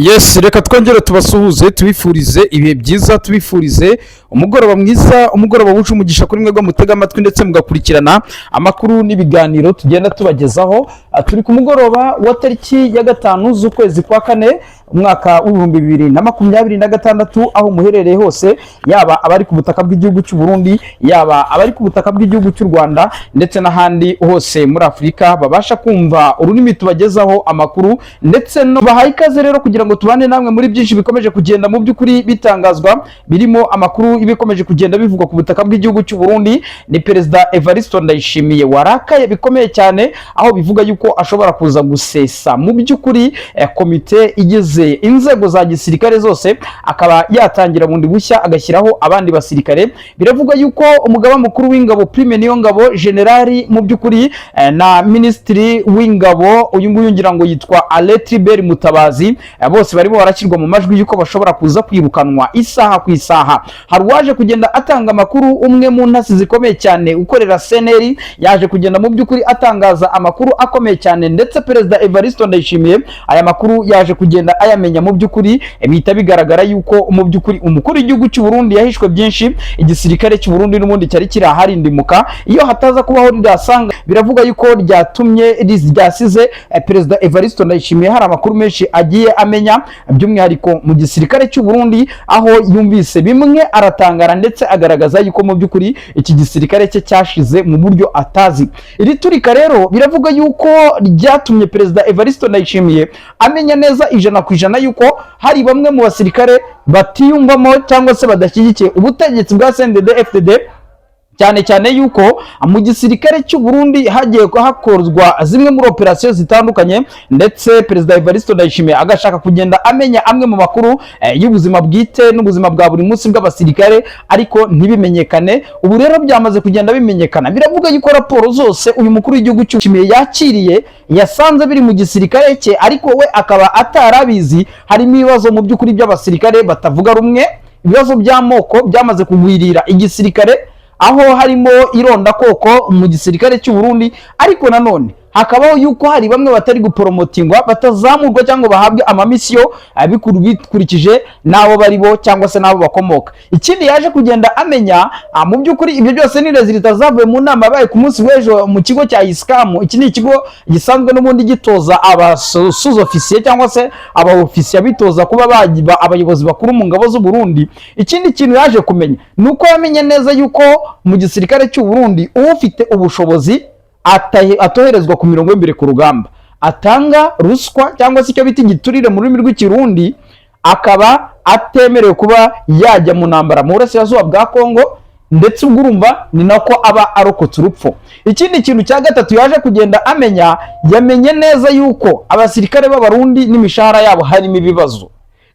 Yes, reka twongere tubasuhuze tubifurize ibihe byiza, tubifurize umugoroba mwiza, umugoroba wuje umugisha kuri mwebwe mutega amatwi ndetse mugakurikirana amakuru n'ibiganiro tugenda tubagezaho. Turi ku mugoroba wa tariki ya 5 z'ukwezi kwa 4 umwaka w'ibihumbi 2026, aho muherereye hose, yaba abari ku butaka bw'igihugu cy'u Burundi, yaba abari ku butaka bw'igihugu cy'u Rwanda ndetse n'ahandi hose muri Afurika babasha kumva ururimi tubagezaho amakuru, ndetse no bahaye ikaze rero kugira ngo tubane namwe muri byinshi bikomeje kugenda mu by'ukuri bitangazwa, birimo amakuru ibikomeje kugenda bivugwa ku butaka bw'igihugu cy'u Burundi. Ni Perezida Evariste Ndayishimiye warakaye bikomeye cyane, aho bivuga yuko ashobora kuza gusesa mu by'ukuri komite igeze inzego za gisirikare zose, akaba yatangira bundi bushya agashyiraho abandi basirikare. Biravuga yuko umugaba mukuru w'ingabo Prime Niyongabo generali mu by'ukuri na ministri w'ingabo uyu nguyu ngira ngo yitwa Alain Tribert Mutabazi, bose barimo barakirwa mu majwi yuko bashobora kuza kwirukanwa isaha ku isaha. Hari uwaje kugenda atanga amakuru, umwe mu ntasi zikomeye cyane ukorera CNL yaje kugenda mu by'ukuri atangaza amakuru akomeye cyane, ndetse Perezida Evariste Ndayishimiye aya makuru yaje kugenda ayamenya mu by'ukuri. Bihita bigaragara yuko mu by'ukuri umukuru w'igihugu cy'u Burundi yahishwe byinshi, igisirikare cy'u Burundi n'ubundi cyari kiri aharindimuka. Iyo hataza kubaho ridasanga, biravuga yuko ryatumye ryasize Perezida Evariste Ndayishimiye hari amakuru menshi agiye amenya, by'umwihariko mu gisirikare cy'u Burundi, aho yumvise bimwe aratangara ndetse agaragaza yuko mu by'ukuri iki gisirikare cye cyashize mu buryo atazi. Iri turika rero biravuga yuko ryatumye Perezida Evariste Ndayishimiye amenya neza 100% yuko hari bamwe mu basirikare batiyumvamo cyangwa se badashyigikiye ubutegetsi bwa CNDD-FDD, cyane cyane yuko mu gisirikare cy'u Burundi hagiye hakorwa zimwe muri operasiyo zitandukanye, ndetse Perezida Evariste Ndayishimiye agashaka kugenda amenya amwe mu makuru y'ubuzima bwite n'ubuzima bwa buri munsi bw'abasirikare, ariko ntibimenyekane. Ubu rero byamaze kugenda bimenyekana. Biravuga yuko raporo zose uyu mukuru w'igihugu cy'ushimiye yakiriye yasanze biri mu gisirikare cye, ariko we akaba atarabizi. Harimo ibibazo mu by'ukuri by'abasirikare batavuga rumwe, ibibazo by'amoko byamaze kugwirira igisirikare, aho harimo ironda koko mu gisirikare cy'u Burundi, ariko nanone hakabaho yuko hari bamwe batari guporomotingwa, batazamurwa cyangwa bahabwe amamisiyo bikurikije n'abo bari bo cyangwa se n'abo bakomoka. Ikindi yaje kugenda amenya mu by'ukuri, ibyo byose ni resultat zavuye mu nama yabaye ku munsi w'ejo mu kigo cya ISCAM. Iki ni ikigo gisanzwe n'ubundi gitoza abasuzofisiye cyangwa se abaofisiye bitoza kuba bagiba abayobozi bakuru mu ngabo z'u Burundi. Ikindi kintu yaje kumenya nuko yamenye neza yuko mu gisirikare cy'u Burundi ufite ubushobozi atoherezwa ku mirongo y'imbere ku rugamba, atanga ruswa cyangwa se icyo bita igiturire mu rurimi rw'ikirundi, akaba atemerewe kuba yajya mu ntambara mu burasirazuba bwa Kongo, ndetse ubwo urumva ni nako aba arokotse urupfu. Ikindi kintu cya gatatu yaje kugenda amenya, yamenye neza yuko abasirikare b'abarundi n'imishahara yabo harimo ibibazo.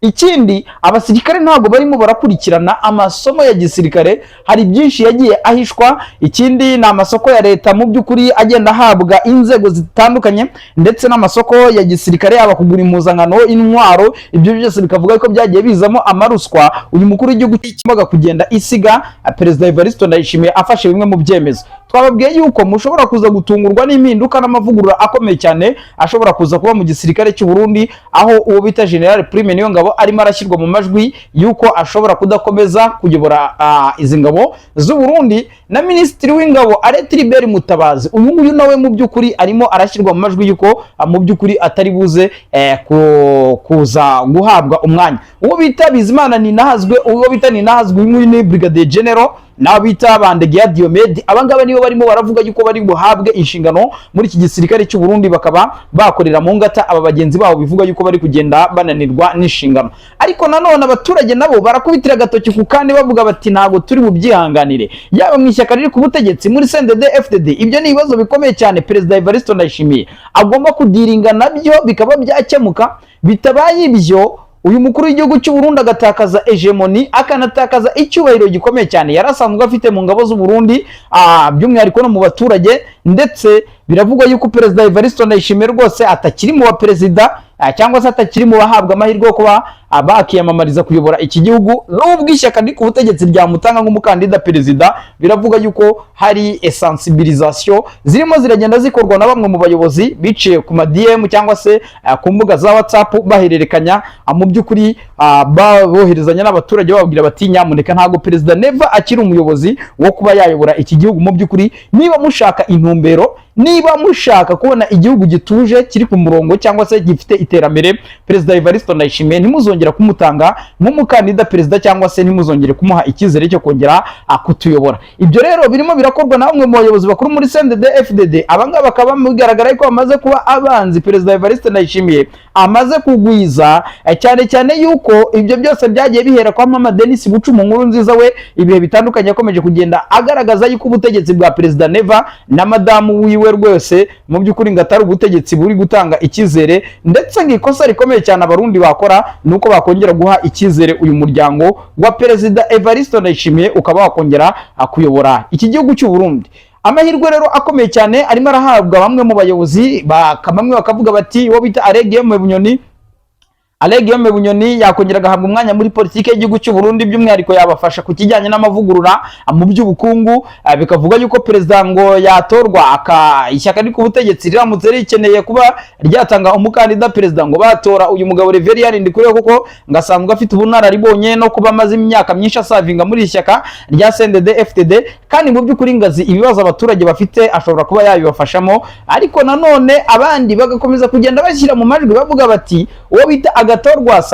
Ikindi, abasirikare ntabwo barimo barakurikirana amasomo ya gisirikare, hari byinshi yagiye ahishwa. Ikindi ni amasoko ya leta mu by'ukuri agenda ahabwa inzego zitandukanye, ndetse n'amasoko ya gisirikare yaba kugura impuzankano, intwaro, ibyo byose bikavuga ko byagiye bizamo amaruswa. Uyu mukuru w'igihugu kimaga kugenda isiga Perezida Evariste Ndayishimiye afashe bimwe mu byemezo. Twababwiye yuko mushobora kuza gutungurwa n'impinduka n'amavugurura akomeye cyane ashobora kuza kuba mu gisirikare cy'u Burundi, aho uwo bita General Prime Niyongabo arimo arashyirwa mu majwi yuko ashobora kudakomeza kuyobora izi ngabo z'u Burundi, na Ministri w'ingabo Alain Tribert Mutabazi uyu nguyu nawe mu by'ukuri arimo arashyirwa mu majwi yuko mu by'ukuri atari buze kuza guhabwa umwanya. Uwo bita Bizimana Ninahazwe, uwo bita Ninahazwe uyu ni Brigadier General, na bita Bandegeya Diomede, abangaba nibo barimo baravuga yuko bari buhabwe inshingano muri iki gisirikare cy'u Burundi, bakaba bakorera mu ngata aba bagenzi babo bivuga yuko bari kugenda bananirwa n'inshingano. Ariko nanone abaturage nabo barakubitira agatoki ku kandi bavuga bati ntago turi bubyihanganire, yaba mu ishyaka riri ku butegetsi muri CNDD-FDD. Ibyo ni ibibazo bikomeye cyane Perezida Evariste Ndayishimiye agomba kudiringa nabyo bikaba byakemuka. Bitabaye ibyo, uyu mukuru w'igihugu cy'u Burundi agatakaza hegemoni, akanatakaza icyubahiro gikomeye cyane yari asanzwe afite mu ngabo z'u Burundi, by'umwihariko no mu baturage, ndetse biravugwa yuko perezida Evariste Ndayishimiye rwose atakiri mu baperezida cyangwa se atakiri mu bahabwa amahirwe yo kuba bakiyamamariza kuyobora iki gihugu, nubwo ishyaka riri ku butegetsi ryamutanga nk'umukandida perezida. Biravuga yuko hari sensibilisation zirimo ziragenda zikorwa na bamwe mu bayobozi biciye ku ma DM cyangwa se ku mbuga za WhatsApp, bahererekanya mu by'ukuri boherezanya n'abaturage bababwira bati nyamuneka ntago perezida Neva akiri umuyobozi wo kuba yayobora iki gihugu. Mu by'ukuri niba mushaka intumbero, niba mushaka kubona igihugu gituje kiri ku murongo cyangwa se gifite iterambere, perezida Evariste Ndayishimiye ntimuzongera kumutanga nk'umukandida perezida cyangwa se ntimuzongere kumuha icyizere cyo kongera kutuyobora. Ibyo rero birimo birakorwa na bamwe mu bayobozi bakuru muri CNDD-FDD. Abangaba bakaba bigaragara ko bamaze kuba abanzi perezida Evariste Ndayishimiye amaze kugwiza, cyane cyane yuko ibyo byose byagiye bihera kwa Mama Denis Bucuma Nkurunziza we ibihe bitandukanye yakomeje kugenda agaragaza yuko ubutegetsi bwa perezida Neva na madamu wiwe rwose mu by'ukuri ngo atari ubutegetsi buri gutanga icyizere, ndetse ngikosa rikomeye cyane abarundi bakora nuko bakongera guha icyizere uyu muryango wa perezida Evariste Ndayishimiye ukaba wakongera kuyobora iki gihugu cy'u Burundi. Amahirwe rero akomeye cyane arimo arahabwa bamwe mu bayobozi bamwe bakavuga bati wo bita Alegiyeme Bunyoni. Alegiyeme Bunyoni yakongera agahabwa umwanya muri politike y'igihugu cy'u Burundi, by'umwihariko yabafasha ku kijyanye n'amavugurura mu by'ubukungu. Bikavuga yuko perezida ngo yatorwa ishyaka riri ku butegetsi riramutse rikeneye kuba ryatanga umukandida perezida, ngo batora uyu mugabo Reverien Ndikuriyo kuko ngasanzwe afite ubunararibonye no kuba amaze imyaka myinshi asavinga muri ishyaka rya CNDD-FDD, kandi mu by'ukuri ngazi ibibazo abaturage bafite ashobora kuba yabibafashamo. Ariko nanone abandi bagakomeza kugenda bashyira mu majwi bavuga bati uwo bita Agathon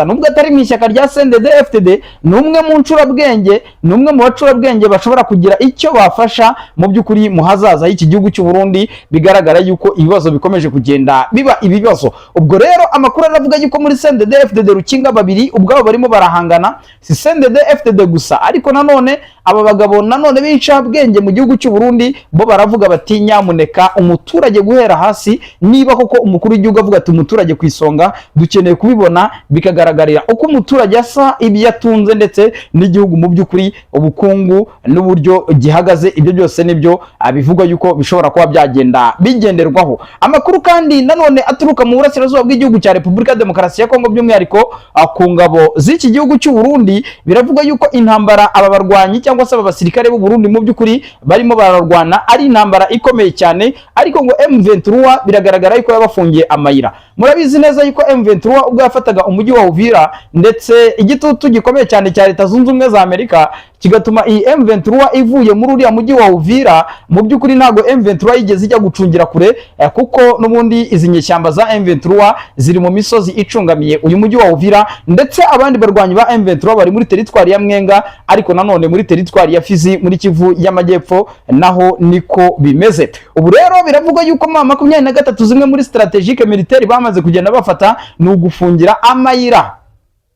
nubwo atari mu ishyaka rya CNDD-FDD, numwe mu ncurabwenge, numwe mu bacurabwenge bashobora kugira icyo bafasha mu by'ukuri mu hazaza y'iki gihugu cy'u Burundi. Bigaragara yuko ibibazo bikomeje kugenda biba ibibazo. Ubwo rero amakuru aravuga yuko muri CNDD-FDD rukinga babiri ubwabo barimo barahangana, si CNDD-FDD gusa ariko nanone aba bagabo nanone b'incabwenge mu gihugu cy'u Burundi bo baravuga bati nyamuneka umuturage guhera hasi, niba koko umukuru w'igihugu avuga ati umuturage ku isonga, dukeneye kubibona bikagaragarira uko umuturage asa, ibyo yatunze ndetse n'igihugu mu by'ukuri ubukungu n'uburyo gihagaze. Ibyo byose nibyo bivugwa yuko bishobora kuba byagenda bigenderwaho. Amakuru kandi nanone aturuka mu burasirazuba bw'igihugu cya Repubulika Demokarasi ya Kongo, by'umwihariko ku ngabo z'iki gihugu cy'u Burundi, biravuga yuko intambara aba barwanyi cyangwa se abasirikare b'u Burundi mu by'ukuri barimo bararwana ari intambara ikomeye cyane, ariko ngo M23 biragaragara yuko yabafungiye amayira. Murabizi neza yuko M23 ubwo yafataga umujyi wa Uvira, ndetse igitutu gikomeye cyane cya Leta Zunze Ubumwe za Amerika kigatuma iyi M23 ivuye muri uriya mujyi wa Uvira. Mu by'ukuri ntago M23 yigeze ijya gucungira kure, kuko n'ubundi izi nyeshyamba za M23 ziri mu misozi icungamiye uyu mujyi wa Uvira, ndetse abandi barwanyi ba M23 bari muri teritwari ya Mwenga, ariko nanone muri teritwari ya Fizi muri Kivu y'Amajyepfo naho niko bimeze. Ubu rero biravuga yuko ma 23 zimwe muri strategique militaire bamaze kugenda bafata ni ugufungira amayira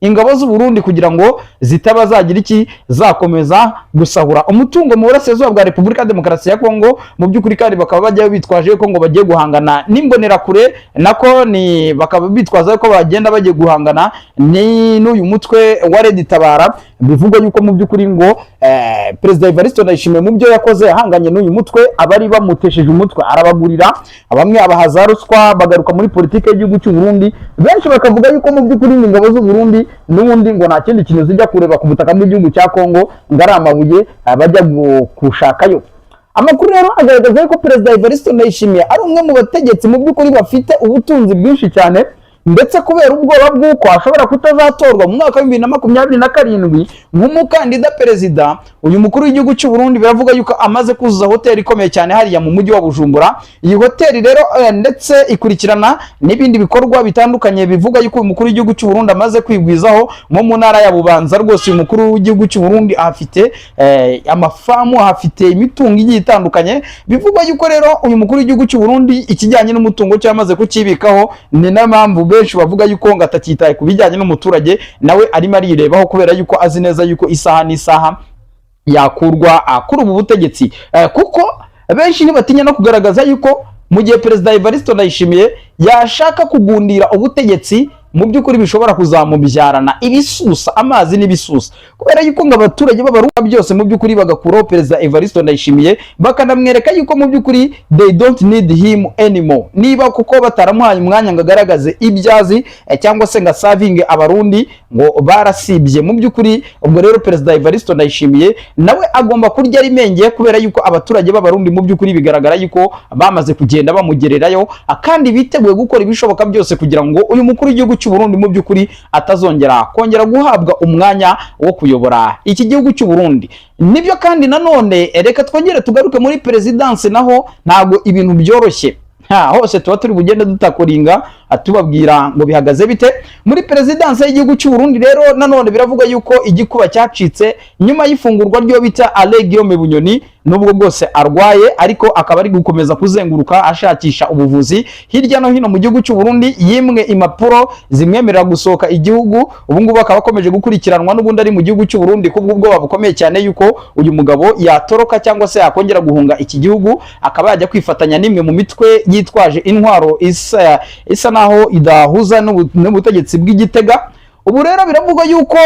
ingabo z'u Burundi kugira ngo zitaba zagira iki zakomeza gusahura umutungo mu burasirazuba bwa Repubulika Demokarasi ya Kongo. Mu by'ukuri kandi bakaba bajya bitwaje ko ngo bagiye guhangana n'imbonera kure, nako ni bakaba bitwaza ko bagenda bagiye guhangana ni n'uyu mutwe wa Red Tabara. Bivugwa yuko mu by'ukuri ngo perezida Evariste Ndayishimiye mu byo yakoze yahanganye n'uyu mutwe, abari bamutesheje umutwe arabagurira, bamwe abahaza ruswa, bagaruka muri politike y'igihugu cy'u Burundi. Benshi bakavuga yuko mu by'ukuri ingabo z'u Burundi n'ubundi ngo nta kindi kintu zijya kureba ku butaka bw'igihugu cya Kongo ngo ari amabuye bajya gushakayo. Amakuru rero agaragaza yuko perezida Evariste Ndayishimiye ari umwe mu bategetsi mu by'ukuri bafite ubutunzi bwinshi cyane, ndetse kubera ubwoba bw'uko ashobora kutazatorwa mu mwaka wa 2027 nk'umukandida perezida, uyu mukuru w'igihugu cy'u Burundi biravuga yuko amaze kuzuza hoteli ikomeye cyane hariya mu mujyi wa Bujumbura. Iyi hoteli rero ndetse ikurikirana n'ibindi bikorwa bitandukanye. Bivuga yuko uyu mukuru w'igihugu cy'u Burundi amaze kwigwizaho mu ntara ya Bubanza. Rwose uyu mukuru w'igihugu cy'u Burundi afite amafamu, afite imitungo igiye itandukanye. Bivuga yuko rero uyu mukuru w'igihugu cy'u Burundi ikijyanye n'umutungo cyo yamaze kukibikaho, ni n'amamvu benshi bavuga yuko ngo atakitaye ku bijyanye n'umuturage, nawe arimo arirebaho kubera yuko azi neza yuko isaha n'isaha yakurwa kuri ubu butegetsi, kuko benshi ntibatinya no kugaragaza yuko mu gihe perezida Evariste Ndayishimiye yashaka kugundira ubutegetsi mu by'ukuri bishobora kuzamubyarana ibisusa amazi n'ibisusa, kubera yuko ngo abaturage b'abarundi byose mu by'ukuri bagakuraho perezida Evariste Ndayishimiye bakanamwereka yuko mu by'ukuri they don't need him anymore, niba kuko bataramuhaye umwanya ngo agaragaze ibyazi cyangwa se ngo asavinge abarundi ngo barasibye. Mu by'ukuri ubwo rero perezida Evariste Ndayishimiye nawe agomba kurya rimenge, kubera yuko abaturage b'abarundi mu by'ukuri bigaragara yuko bamaze kugenda bamugererayo, kandi biteguye gukora ibishoboka byose kugira ngo uyu mukuru w'igihugu cy'u Burundi mu by'ukuri atazongera kongera guhabwa umwanya wo kuyobora iki gihugu cy'u Burundi. Nibyo kandi nanone reka twongere tugaruke muri perezidanse, naho ntago ibintu byoroshye hose tuba turi bugende dutakoringa atubabwira ngo bihagaze bite muri perezidanse y'igihugu cy'u Burundi. Rero nanone biravuga yuko igikuba cyacitse nyuma y'ifungurwa ryo bita Alain Guillaume Bunyoni, nubwo bwose arwaye ariko akaba ari gukomeza kuzenguruka ashakisha ubuvuzi hirya no hino mu gihugu cy'u Burundi. Yimwe impapuro zimwemerera gusohoka igihugu, ubu ngubu akaba akomeje gukurikiranwa n'ubundi ari mu gihugu cy'u Burundi kubw'ubwoba bukomeye cyane yuko uyu mugabo yatoroka cyangwa se yakongera guhunga iki gihugu, akaba yajya kwifatanya n'imwe mu mitwe yitwaje intwaro isa naho idahuza n'ubutegetsi bw'Igitega. Ubu rero biravugwa yuko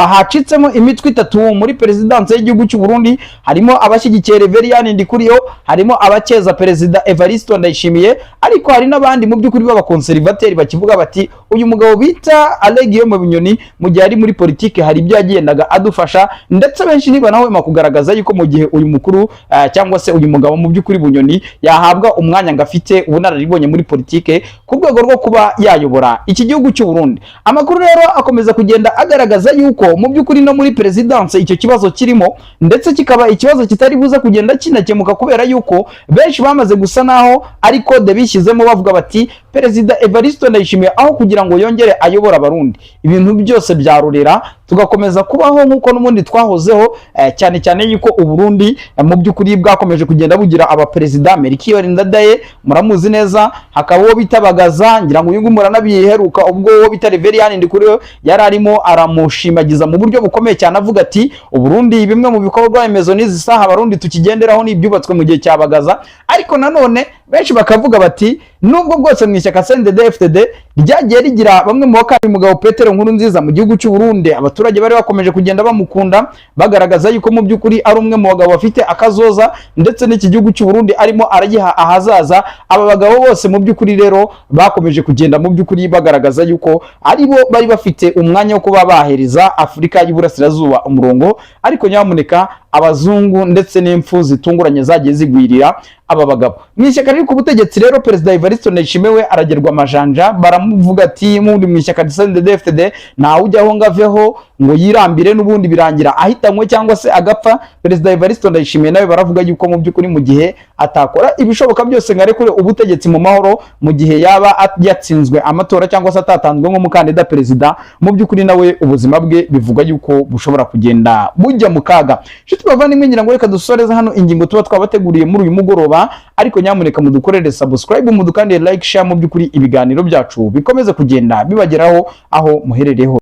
hacitsemo imitwe itatu muri perezidanse y'igihugu cy'u Burundi, harimo abashyigikiye Reverien Ndikuriyo, harimo abakeza perezida Evariste Ndayishimiye, ariko hari n'abandi mu by'ukuri b'abakonservateri bakivuga bati uyu mugabo bita Alain Guillaume Bunyoni mu gihe ari muri politike hari ibyo yagendaga adufasha, ndetse benshi niba nawe kugaragaza yuko mu gihe uyu mukuru cyangwa se uyu mugabo mu by'ukuri Bunyoni yahabwa umwanya ngo afite ubunararibonye muri politike ku rwego rwo kuba yayobora iki gihugu cy'u Burundi. Amakuru rero akomeza kugenda agaragaza yuko mu by'ukuri no muri perezidanse icyo kibazo kirimo, ndetse kikaba ikibazo kitari buze kugenda kinakemuka, kubera yuko benshi bamaze gusa naho ariko de bishyizemo bavuga bati perezida Evariste Ndayishimiye aho kugira ngo yongere ayobora abarundi, ibintu byose byarurera tugakomeza kubaho nk'uko n'ubundi twahozeho, cyane cyane yuko Uburundi mu by'ukuri bwakomeje kugenda bugira abaperezida. Melchior Ndadaye muramuzi neza, hakaba uwo bitabagaza, ngira ngo uyu nguyu muranabiheruka ubwo uwo bita Reverien Ndikuriyo yari arimo aramushimagiza mu buryo bukomeye cyane avuga ati Uburundi bimwe mu bikorwa remezo n'izi saha abarundi tukigenderaho n'ibyubatswe mu gihe cyabagaza. Ariko nanone benshi bakavuga bati nubwo bwose mu ishyaka CNDD-FDD ryagiye rigira bamwe mu bakandi mugabo Petero Nkurunziza mu gihugu cy'u Burundi, abaturage bari bakomeje kugenda bamukunda bagaragaza yuko mu by'ukuri ari umwe mu bagabo bafite akazoza, ndetse n'iki gihugu cy'u Burundi arimo aragiha ahazaza. Aba bagabo bose mu by'ukuri rero bakomeje kugenda mu by'ukuri bagaragaza yuko ari bo bari bafite umwanya wo kuba bahereza Afurika y'Iburasirazuba umurongo, ariko nyamuneka abazungu ndetse n'impfu zitunguranye zagiye zigwirira aba bagabo. Mu ishyaka riri ku butegetsi rero perezida Evariste Ndayishimiye we aragerwa amajanja, baramuvuga ati muri mu ishyaka CNDD-FDD ntawe ujyaho ngo aveho ngo yirambire n'ubundi birangira ahitanywe cyangwa se agapfa. Perezida Evariste Ndayishimiye nawe baravuga yuko mu by'ukuri mu gihe atakora ibishoboka byose ngo arekure ubutegetsi mu mahoro, mu gihe yaba yatsinzwe amatora cyangwa se atatanzwe nk'umukandida perezida, mu by'ukuri nawe ubuzima bwe bivuga yuko bushobora kugenda bujya mu kaga. Bavandimwe ngira ngo reka dusoreze hano ingingo tuba twabateguriye muri uyu mugoroba, ariko nyamuneka mudukorere subscribe, mudukandire like, share, mu by'ukuri ibiganiro byacu bikomeze kugenda bibageraho aho muherereho.